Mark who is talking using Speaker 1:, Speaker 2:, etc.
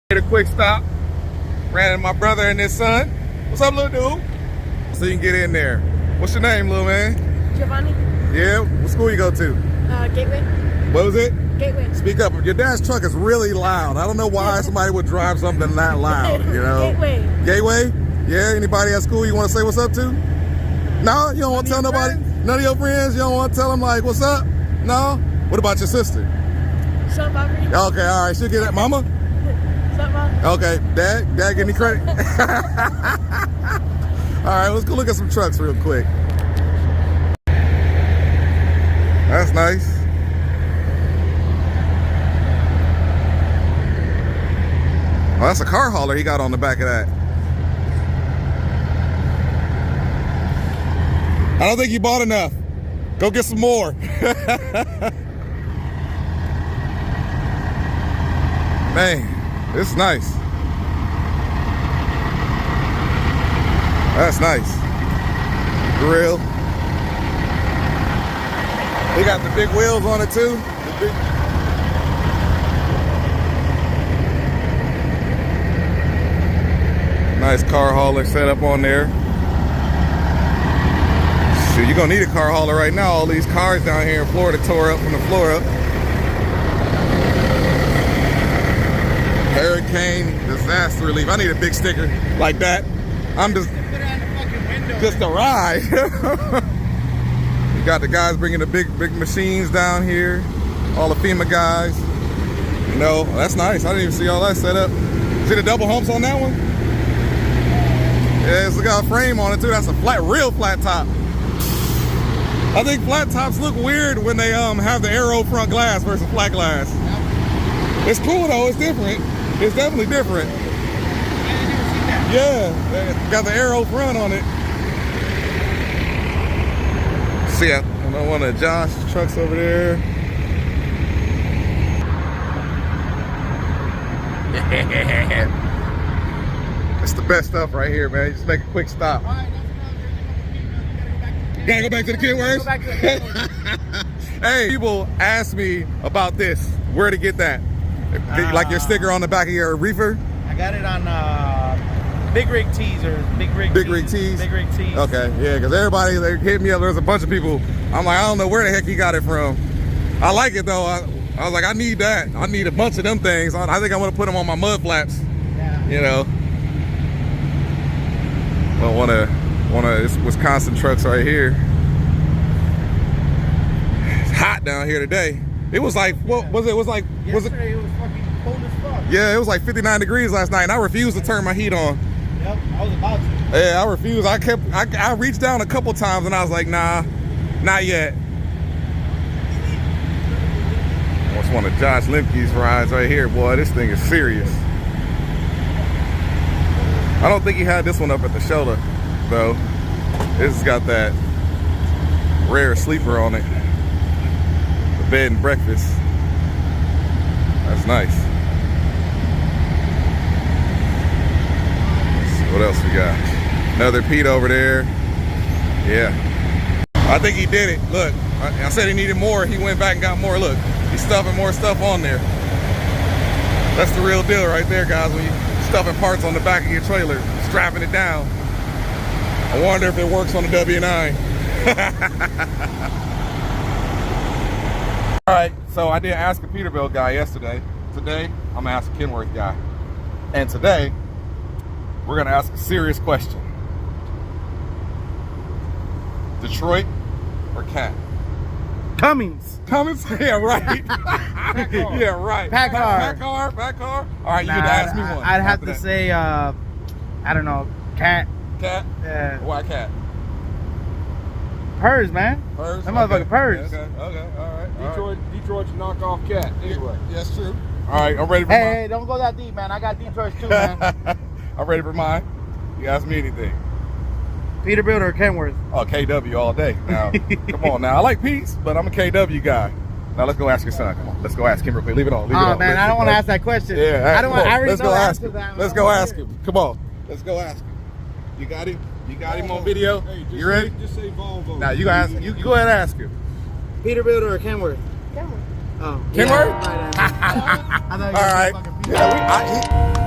Speaker 1: A quick stop. Ran into my brother and his son. What's up, little dude? So you can get in there. What's your name, little man?
Speaker 2: Giovanni.
Speaker 1: Yeah? What school you go to?
Speaker 2: Gateway.
Speaker 1: What was it?
Speaker 2: Gateway.
Speaker 1: Speak up. Your dad's truck is really loud. I don't know why somebody would drive something that loud, you know?
Speaker 2: Gateway.
Speaker 1: Gateway? Yeah? Anybody at school you want to say what's up to? No? You don't want to tell nobody? None of your friends? You don't want to tell them, like, what's up? No? What about your sister?
Speaker 2: What's up, Bobby?
Speaker 1: Okay, all right. She'll get that. Mama?
Speaker 2: What's up, Mom?
Speaker 1: Okay. Dad get any credit? All right, let's go look at some trucks real quick. That's nice. Oh, that's a car hauler he got on the back of that. I don't think you bought enough. Go get some more. Man, this is nice. That's nice. Grill. They got the big wheels on it too. Nice car hauler set up on there. Shoot, you're gonna need a car hauler right now. All these cars down here in Florida tore up from the floor up. Hurricane disaster relief. I need a big sticker like that. I'm just a ride. We got the guys bringing the big machines down here. All the FEMA guys. You know, that's nice. I didn't even see all that set up. See the double humps on that one? Yeah, it's got a frame on it too. That's a real flat top. I think flat tops look weird when they have the aero front glass versus flat glass. It's cool though. It's different. It's definitely different. Yeah, got the aero front on it. See, one of Josh's trucks over there. It's the best stuff right here, man. Just make a quick stop. Gotta go back to the Kenworth? Hey, people ask me about this. Where to get that? Like your sticker on the back of your reefer?
Speaker 3: I got it on Big Rig Tees or Big Rig Tees. Big Rig Tees.
Speaker 1: Okay, yeah, because everybody, they hit me up. There's a bunch of people. I'm like, I don't know where the heck he got it from. I like it though. I was like, I need that. I need a bunch of them things. I think I want to put them on my mud flaps.
Speaker 3: Yeah.
Speaker 1: You know. Well, one of this Wisconsin trucks right here. It's hot down here today. It was like, what was it?
Speaker 3: Yesterday it was fucking cold as fuck.
Speaker 1: Yeah, it was like 59 degrees last night, and I refused to turn my heat on.
Speaker 3: Yep, I was about to.
Speaker 1: Yeah, I refused. I reached down a couple times, and I was like, nah, not yet. That's one of Josh Lemke's rides right here, boy. This thing is serious. I don't think he had this one up at the shoulder, though. This has got that rare sleeper on it. The bed and breakfast. That's nice. Let's see what else we got. Another Pete over there. Yeah. I think he did it. Look, I said he needed more. He went back and got more. Look, he's stuffing more stuff on there. That's the real deal right there, guys. When you're stuffing parts on the back of your trailer, strapping it down. I wonder if it works on the W9. All right, so I did ask a Peterbilt guy yesterday. Today, I'm gonna ask a Kenworth guy. And today, we're gonna ask a serious question. Detroit or Cat?
Speaker 3: Cummins.
Speaker 1: Cummins? Yeah, right. Yeah, right.
Speaker 3: Packard.
Speaker 1: Packard. All right, you had to ask me one.
Speaker 3: I'd have to say, I don't know, Cat.
Speaker 1: Cat?
Speaker 3: Yeah.
Speaker 1: Why Cat?
Speaker 3: Purrs, man.
Speaker 1: Purrs?
Speaker 3: That motherfucker purrs.
Speaker 1: Okay, all right.
Speaker 4: Detroit's knockoff Cat, anyway.
Speaker 1: Yeah, that's true. All right, I'm ready for mine.
Speaker 3: Hey, don't go that deep, man. I got Detroit too, man.
Speaker 1: I'm ready for mine. You ask me anything.
Speaker 3: Peterbilt or Kenworth?
Speaker 1: Oh, KW all day. Now, come on now. I like Pete's, but I'm a KW guy. Now let's go ask your son. Come on, let's go ask him real quick. Leave it on.
Speaker 3: Oh man, I don't want to ask that question.
Speaker 1: Yeah,
Speaker 3: I don't want. I already
Speaker 1: let's
Speaker 3: know
Speaker 1: go
Speaker 3: the
Speaker 1: ask
Speaker 3: answer
Speaker 1: him.
Speaker 3: to that.
Speaker 1: Let's go ask him. Come on, let's go ask him. You got him? You got him on video?
Speaker 4: Hey,
Speaker 1: You ready?
Speaker 4: Just say Volvo.
Speaker 1: Now you ask. You go ahead and ask him.
Speaker 3: Peterbilt or a Kenworth?
Speaker 2: Come on.
Speaker 3: Oh.
Speaker 1: Kenworth?
Speaker 3: Yeah, right,
Speaker 1: All right. Yeah,